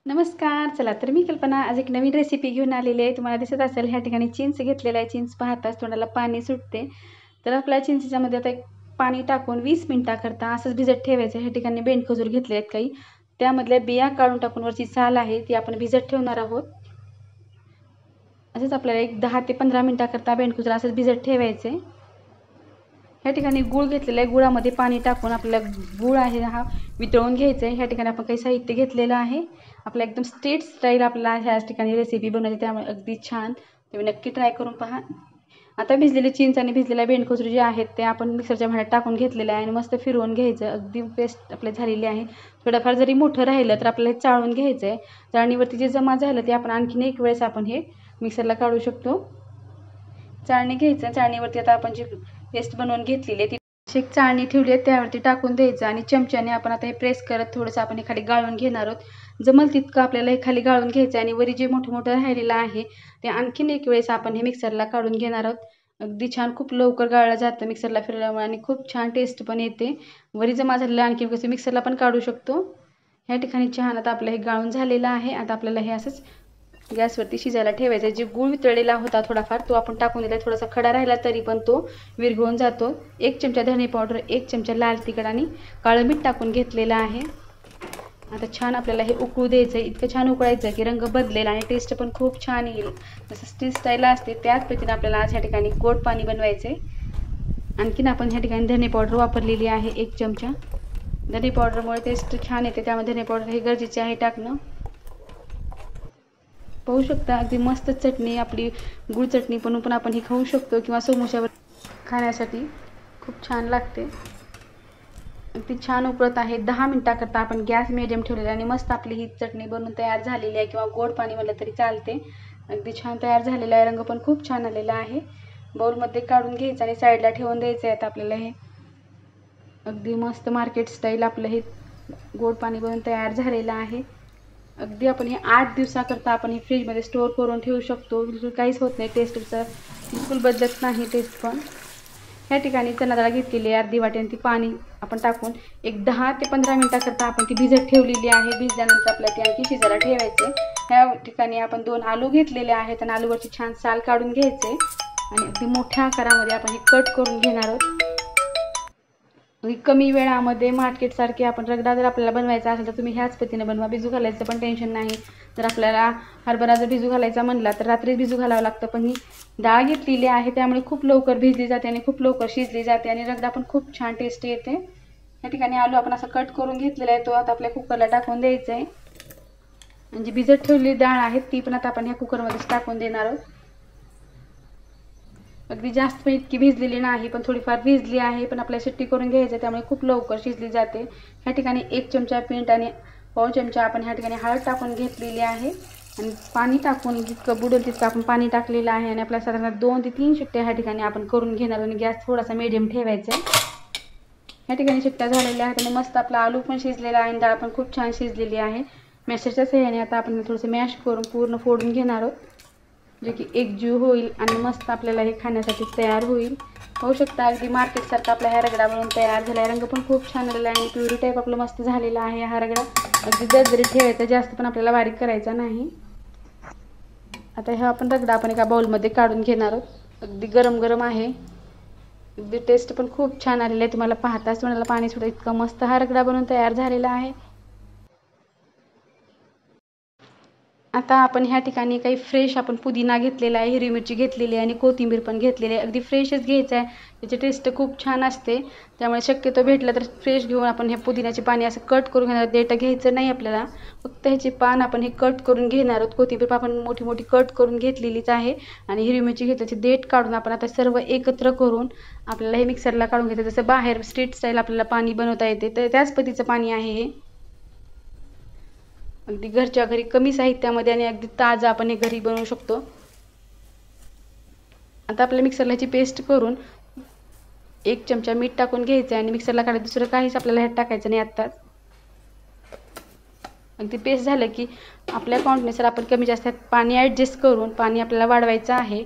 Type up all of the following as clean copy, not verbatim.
नमस्कार. चला तर मी कल्पना आज एक नवीन रेसिपी घेऊन आलेली आहे. तुम्हाला दिसत असेल ह्या ठिकाणी चिंच घेतलेलं आहे. चिंच पाहताच तोंडाला पाणी सुटते. तर आपल्या चिंचेच्यामध्ये आता एक पाणी टाकून 20 मिनिटाकरता असंच भिजत ठेवायचं. ह्या ठिकाणी बेंडखजूर घेतले आहेत काही. त्यामधल्या बिया काढून टाकून वरची साल आहे ती आपण भिजत ठेवणार आहोत. असंच आपल्याला एक 10 ते 15 मिनिटाकरता बेंडखजूर असंच भिजत ठेवायचे. ह्या ठिकाणी गूळ घेतलेला आहे. गुळामध्ये पाणी टाकून आपल्याला गूळ आहे हा वितळून घ्यायचा आहे. ह्या ठिकाणी आपण काही साहित्य घेतलेलं आहे. आपला एकदम स्ट्रीट स्टाईल आपल्याला ह्या ठिकाणी रेसिपी बनवायची, त्यामुळे अगदी छान. तुम्ही नक्की ट्राय करून पहा. आता भिजलेले चिंच आणि भिजलेल्या बेंडखजूर जे आहेत ते आपण मिक्सरच्या भांड्यात टाकून घेतलेलं आहे आणि मस्त फिरवून घ्यायचं. अगदी पेस्ट आपली झालेली आहे. थोडंफार जरी मोठं राहिलं तर आपल्याला हे चाळून घ्यायचं आहे. चाळणीवरती जे जमा झालं ते आपण आणखीन एक वेळेस आपण हे मिक्सरला काढू शकतो. चाळणी घ्यायचं. चाळणीवरती आता आपण जी पेस्ट बनवून घेतलेली आहे ती एक चाळणी ठेवली आहे त्यावरती टाकून द्यायचं आणि चमच्याने आपण आता हे प्रेस करत थोडंसं आपण हे खाली गाळून घेणार आहोत. जमल तितकं आपल्याला हे खाली गाळून घ्यायचं आणि वरी जे मोठं मोठं राहिलेलं आहे ते आणखीन एक वेळेस आपण हे मिक्सरला काढून घेणार आहोत. अगदी छान, खूप लवकर गाळलं जातं मिक्सरला फिरल्यामुळे आणि खूप छान टेस्ट पण येते. वरी जमा झालेलं आणखी कसं मिक्सरला पण काढू शकतो. ह्या ठिकाणी छान आता आपलं हे गाळून झालेलं आहे. आता आपल्याला हे असंच गॅसवरती शिजायला ठेवायचं. जे गूळ वितळलेला होता थोडाफार तो आपण टाकून दिला. थोडासा खडा राहिला तरी पण तो विरघळून जातो. 1 चमचा धणे पावडर, 1 चमचा लाल तिखट आणि काळं मीठ टाकून घेतलेलं आहे. आता छान आपल्याला हे उकळू द्यायचं आहे. इतकं छान उकळायचं की रंग बदलेल आणि टेस्ट पण खूप छान येईल. जसं स्टील स्टाईल असते त्याच पद्धतीने आपल्याला आज ह्या ठिकाणी गोड पाणी बनवायचं आहे. आणखीन आपण ह्या ठिकाणी धणे पावडर वापरलेली आहे 1 चमचा. धणे पावडरमुळे टेस्ट छान येते, त्यामुळे धणे पावडर हे गरजेचे आहे टाकणं. पाहू शकता अगदी मस्त चटणी, आपली गुळ चटणी पण आपण ही खाऊ शकतो किंवा समोशावर खाण्यासाठी खूप छान लागते. अगदी छान उकळत आहे. 10 मिनिटाकरता आपण गॅस मिडियम ठेवलेला आणि मस्त आपली ही चटणी बनवून तयार झालेली आहे किंवा गोड पाणी म्हणलं तरी चालते. अगदी छान तयार झालेला आहे. रंग पण खूप छान आलेला आहे. बाउलमध्ये काढून घ्यायचं आणि साईडला ठेवून द्यायचं आहे. आता आपल्याला हे अगदी मस्त मार्केट स्टाईल आपलं हे गोड पाणी बनवून तयार झालेलं आहे. अगदी आपण हे 8 दिवसाकरता आपण हे फ्रीजमध्ये स्टोअर करून ठेवू शकतो. बिलकुल काहीच होत नाही, टेस्टचं बिलकुल बदलत नाही टेस्ट पण. ह्या ठिकाणी चणा डाळ घेतलेली आहे अर्धी वाटी आणि ती पाणी आपण टाकून एक 10 ते 15 मिनिटाकरता आपण ती भिजत ठेवलेली आहे. भिजल्यानंतर आपल्याला ती आणखी शिजायला ठेवायचे. ह्या ठिकाणी आपण 2 आलू घेतलेले आहेत आणि आलूवरची छान साल काढून घ्यायचे आणि अगदी मोठ्या आकारामध्ये आपण हे कट करून घेणार आहोत. कमी वेळामध्ये मार्केटसारखे आपण रगडा जर आपल्याला बनवायचा असेल तर तुम्ही ह्याच पद्धतीने बनवा. भिजू घालायचं पण टेन्शन नाही. जर आपल्याला हरभरा जर भिजू घालायचा म्हणला तर रात्रीच भिजू घालावं लागतं, पण ही डाळ घेतलेली आहे त्यामुळे खूप लवकर भिजली जाते आणि खूप लवकर शिजली जाते आणि रगडा पण खूप छान टेस्ट येते. या ठिकाणी आलू आपण असा कट करून घेतलेला आहे, तो आता आपल्या कुकरला टाकून द्यायचा आहे. म्हणजे भिजत ठेवलेली डाळ आहे ती पण आता आपण ह्या कुकरमध्येच टाकून देणार आहोत. अगदी जास्त पण इतकी भिजलेली नाही, पण थोडीफार भिजली आहे, पण आपल्याला शिट्टी करून घ्यायचं त्यामुळे खूप लवकर शिजली जाते. ह्या ठिकाणी 1 चमचा मीठ आणि पाव चमचा आपण ह्या ठिकाणी हळद टाकून घेतलेली आहे आणि पाणी टाकून जितकं बुडेल तितकं आपण पाणी टाकलेलं आहे आणि आपल्याला साधारण 2 ते 3 शिट्ट्या ह्या ठिकाणी आपण करून घेणार आणि गॅस थोडासा मीडियम ठेवायचा आहे. ह्या ठिकाणी शिट्ट्या झालेल्या आहेत आणि मस्त आपला आलू पण शिजलेला आहे आणि डाळ पण खूप छान शिजलेली आहे. मॅशरच्या सहाय्याने आता आपण थोडंसं मॅश करून पूर्ण फोडून घेणार आहोत, जे की एकजीव होईल आणि मस्त आपल्याला हे खाण्यासाठी तयार होईल. होऊ शकता अगदी मार्केटसारखा आपला हा रगडा बनवून तयार झाला आहे. रंग पण खूप छान आलेला आहे आणि प्युरी टाईप आपलं मस्त झालेला आहे हा रगडा. अगदी दरदरीत ठेवायचा, जास्त पण आपल्याला बारीक करायचा नाही. आता हा आपण रगडा आपण एका बाउलमध्ये काढून घेणार आहोत. अगदी गरम गरम आहे. अगदी टेस्ट पण खूप छान आलेलं आहे. तुम्हाला पाहताच तोंडाला पाणी सुद्धा इतका मस्त हा रगडा बनवून तयार झालेला आहे. आता आपण ह्या ठिकाणी काही फ्रेश आपण पुदिना घेतलेला आहे, हिरवी मिरची घेतलेली आहे आणि कोथिंबीर पण घेतलेली आहे. अगदी फ्रेशच घ्यायचं आहे, त्याची टेस्ट खूप छान असते. त्यामुळे शक्यतो भेटलं तर फ्रेश घेऊन आपण हे पुदिन्याची पाने असं कट करून घेणार. देठं घ्यायचं नाही आपल्याला, फक्त ह्याची पान आपण हे कट करून घेणार आहोत. कोथिंबीर आपण मोठी मोठी कट करून घेतलेलीच आहे आणि हिरवी मिरची घेतल्याची देठ काढून आपण आता सर्व एकत्र करून आपल्याला हे मिक्सरला काढून घ्यायचं. जसं बाहेर स्ट्रीट स्टाईल आपल्याला पाणी बनवता येते तर त्याच पद्धतीचं पाणी आहे हे. अगदी घरच्या घरी कमी साहित्यामध्ये आणि अगदी ताजं आपण हे घरी बनवू शकतो. आता आपल्या मिक्सरला ह्याची पेस्ट करून 1 चमचा मीठ टाकून घ्यायचं आणि मिक्सरला काढायचं. दुसरं काहीच आपल्याला ह्यात टाकायचं नाही आत्ताच. अगदी पेस्ट झालं की आपल्या क्वांटिटीनुसार आपण कमी जास्त पाणी ॲडजस्ट करून पाणी आपल्याला वाढवायचं आहे.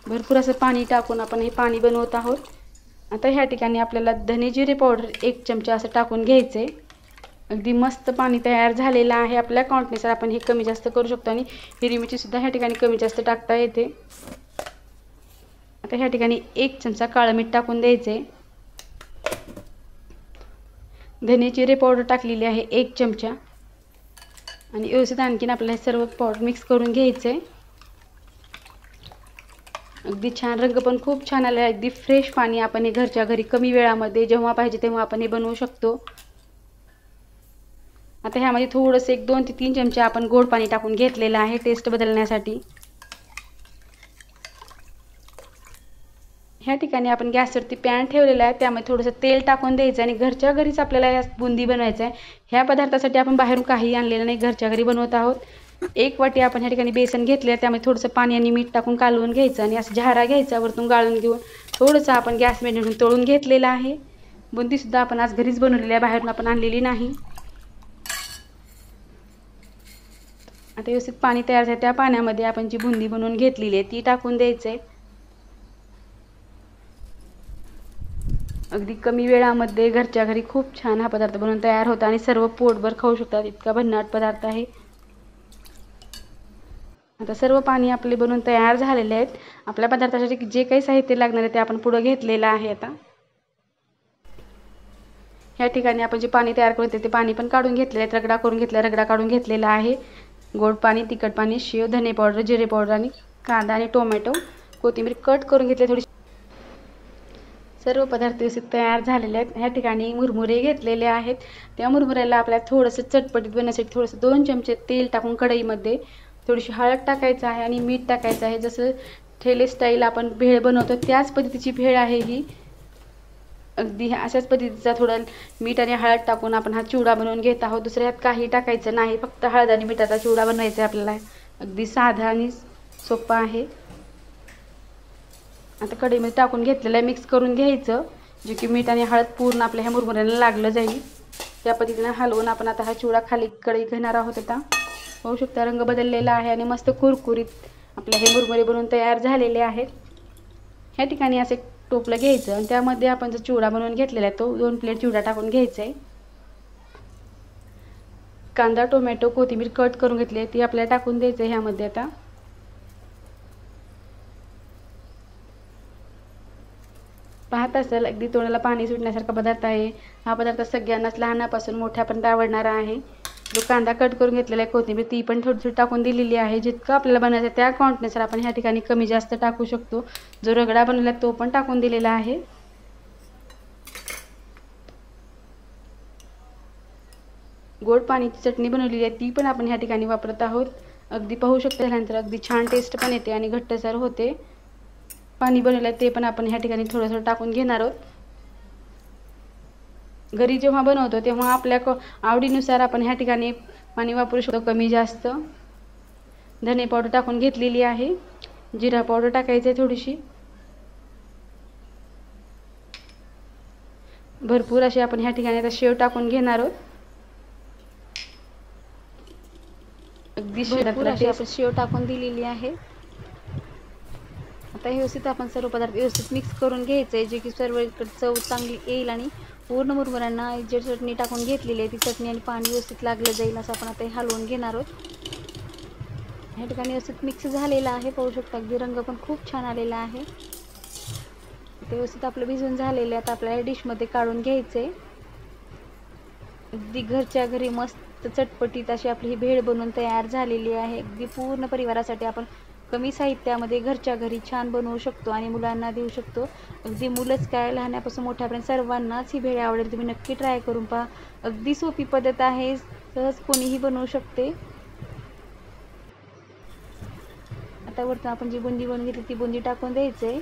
भरपूर असं पाणी टाकून आपण हे पाणी बनवत आहोत. आता ह्या ठिकाणी आपल्याला धने जिरे पावडर 1 चमचा असं टाकून घ्यायचं आहे. अगदी मस्त पाणी तयार झालेलं आहे. आपल्या क्वांटिटीनुसार आपण हे कमी जास्त करू शकतो आणि हिरवी मिरची सुद्धा ह्या ठिकाणी कमी जास्त टाकता येते. आता ह्या ठिकाणी 1 चमचा काळं मीठ टाकून द्यायचे. धने जिरे पावडर टाकलेली आहे 1 चमचा आणि व्यवस्थित आणखीन आपल्याला हे सर्व पावडर मिक्स करून घ्यायचे. अगदी छान, रंग पण खूप छान आला आहे. अगदी फ्रेश पाणी आपण हे घरच्या घरी कमी वेळामध्ये जेव्हा पाहिजे तेव्हा आपण हे बनवू शकतो. आता ह्यामध्ये थोडंसं 2 ते 3 चमचे आपण गोड पाणी टाकून घेतलेलं आहे टेस्ट बदलण्यासाठी. ह्या ठिकाणी आपण गॅसवरती पॅन ठेवलेला आहे, त्यामध्ये थोडंसं तेल टाकून द्यायचं आणि घरच्या घरीच आपल्याला या बुंदी बनवायचं आहे. ह्या पदार्थासाठी आपण बाहेरून काही आणलेलं नाही, घरच्या घरी बनवत आहोत. 1 वाटी आपण ह्या ठिकाणी बेसन घेतले आहे, त्यामध्ये थोडंसं पाणी आणि मीठ टाकून कालवून घ्यायचं आणि असं झारा घ्यायचा, वरतून गाळून घेऊन थोडंसं आपण गॅस मिडियम तळून घेतलेलं आहे. बुंदीसुद्धा आपण आज घरीच बनवलेली आहे, बाहेरून आपण आणलेली नाही. आता व्यवस्थित पाणी तयार झालं, त्या पाण्यामध्ये आपण जी बुंदी बनवून घेतलेली आहे ती टाकून द्यायचं आहे. अगदी कमी वेळामध्ये घरच्या घरी खूप छान हा पदार्थ बनवून तयार होता आणि सर्व पोटभर खाऊ शकतात, इतका भन्नाट पदार्थ आहे. आता सर्व पाणी आपले बनवून तयार झालेले आहेत. आपल्या पदार्थासाठी जे काही साहित्य लागणार आहे ते आपण पुढे घेतलेलं आहे. आता ह्या ठिकाणी आपण जे पाणी तयार करून ते पाणी पण काढून घेतलेलं आहे, रगडा करून घेतला, रगडा काढून घेतलेला आहे. गोड पाणी, तिखट पाणी, शेव, धने पावडर, जिरे पावडर आणि कांदा आणि टोमॅटो, कोथिंबीर कट करून घेतले थोडी. सर्व पदार्थ व्यवस्थित तयार झालेले आहेत. ह्या ठिकाणी मुरमुरे घेतलेले आहेत. त्या मुरमुऱ्याला आपल्याला थोडंसं चटपटीत बनवण्यासाठी थोडंसं 2 चमचे तेल टाकून कढईमध्ये थोडीशी हळद टाकायचं आहे आणि मीठ टाकायचं आहे. जसं ठेले स्टाईल आपण भेळ बनवतो त्याच पद्धतीची भेळ आहे ही. अगदी अशाच पद्धतीचा थोडा मीठ आणि हळद टाकून आपण हा चिवडा बनवून घेत आहोत. दुसऱ्या ह्यात काही टाकायचं नाही, फक्त हळद आणि मिठाचा चिवडा बनवायचा आहे आपल्याला. अगदी साधा आणि सोपा आहे. आता कढईमध्ये टाकून घेतलेलं आहे, मिक्स करून घ्यायचं, जे की मीठ आणि हळद पूर्ण आपल्या ह्या मुरमुऱ्याला लागलं जाईल. त्या पद्धतीने हलवून आपण आता हा चिवडा खाली कढई घेणार आहोत. आता पाहू शकता रंग बदललेला आहे आणि मस्त कुरकुरीत आपले हे मुरमुरे बनवून तयार झालेले आहेत. ह्या ठिकाणी असे टोपलं घ्यायचं आणि त्यामध्ये आपण जो चिवडा बनवून घेतलेला आहे तो 2 प्लेट चिवडा टाकून घ्यायचा आहे. कांदा, टोमॅटो, कोथिंबीर कट करून घेतली ती आपल्याला टाकून द्यायचं आहे ह्यामध्ये. आता पाहत असाल अगदी तोंडाला पाणी सुटण्यासारखा पदार्थ आहे. हा पदार्थ सगळ्यांनाच लहानापासून मोठ्यापर्यंत आवडणारा आहे. जो कांदा कट करून घेतलेला आहे, कोथिंबीर ती पण थोडी थोडी टाकून दिलेली आहे. जितकं आपल्याला बनायचं आहे त्या क्वांटिटीनुसार आपण ह्या ठिकाणी कमी जास्त टाकू शकतो. जो रगडा बनवला तो पण टाकून दिलेला आहे. गोड पाणीची चटणी बनवलेली आहे ती पण आपण ह्या ठिकाणी वापरत आहोत. अगदी पाहू शकता त्यानंतर अगदी छान टेस्ट पण येते आणि घट्टसर होते. पाणी बनवलं आहे ते पण आपण ह्या ठिकाणी थोडं थोडं टाकून घेणार आहोत. घरी जेव्हा बनवतो तेव्हा आपल्या आवडीनुसार आपण ह्या ठिकाणी पाणी वापरू शकतो, कमी जास्त. धने पावडर टाकून घेतलेली आहे, जिरा पावडर टाकायची आहे थोडीशी. भरपूर अशी आपण ह्या ठिकाणी आता शेव टाकून घेणार आहोत. अगदी शेव टाकून दिलेली आहे. आता व्यवस्थित आपण सर्व पदार्थ व्यवस्थित मिक्स करून घ्यायचे, जे की सर्व चव चांगली येईल आणि पूर्ण मुरमुऱ्यांना जी चटणी टाकून घेतलेली आहे ती चटणी आणि पाणी व्यवस्थित लागलं जाईल असं आपण आता हलवून घेणार आहोत. ह्या ठिकाणी व्यवस्थित मिक्स झालेला आहे, पाहू शकता अगदी रंग पण खूप छान आलेला आहे. ते व्यवस्थित आपलं भिजून झालेलं आहे. आता आपल्याला डिशमध्ये काढून घ्यायचे. अगदी घरच्या घरी मस्त चटपटीत अशी आपली ही भेळ बनवून तयार झालेली आहे. अगदी पूर्ण परिवारासाठी आपण कमी साहित्यामध्ये घरच्या घरी छान बनवू शकतो आणि मुलांना देऊ शकतो. अगदी मुलंच काय, लहानापासून मोठ्यापर्यंत सर्वांनाच ही भेळ आवडेल. तुम्ही नक्की ट्राय करून पहा. अगदी सोपी पद्धत आहे, सहज कोणीही बनवू शकते. आता वरतून आपण जी बुंदी बनवून घेतली ती बुंदी टाकून द्यायचे.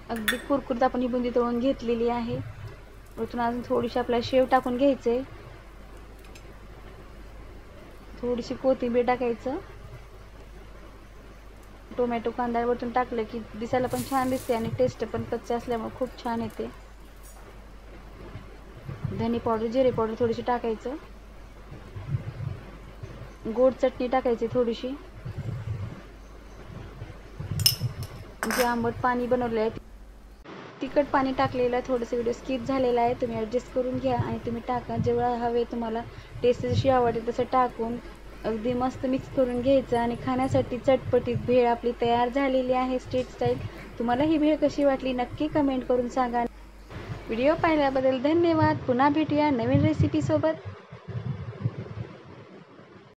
अगदी कुरकुरीत आपण ही बुंदी तळून घेतलेली आहे. वरतून अजून थोडीशी आपल्याला शेव टाकून घ्यायचे, थोडीशी कोथिंबीर टाकायचं, टोमॅटो कांदा वरतून टाकलं की दिसायला पण छान दिसते आणि टेस्ट पण कच्चे असल्यामुळे खूप छान येते. धने पावडर, जिरे पावडर थोडीशी टाकायचं, गोड चटणी टाकायची थोडीशी, जे आंबट पाणी बनवले आहे ती तिखट पाणी टाकलेलं आहे, थोडंसं व्हिडिओ स्किप झालेला आहे, तुम्ही ॲडजस्ट करून घ्या आणि तुम्ही टाका. जेवढा हवे तुम्हाला टेस्ट जशी आवडते तसं टाकून अगदी मस्त मिक्स करून घ्यायचं. आणि खाण्यासाठी चटपटीत भेळ आपली तयार झालेली आहे स्ट्रीट स्टाईल. तुम्हाला ही भेळ कशी वाटली नक्की कमेंट करून सांगा. व्हिडिओ पाहिल्याबद्दल धन्यवाद. पुन्हा भेटूया नवीन रेसिपीसोबत.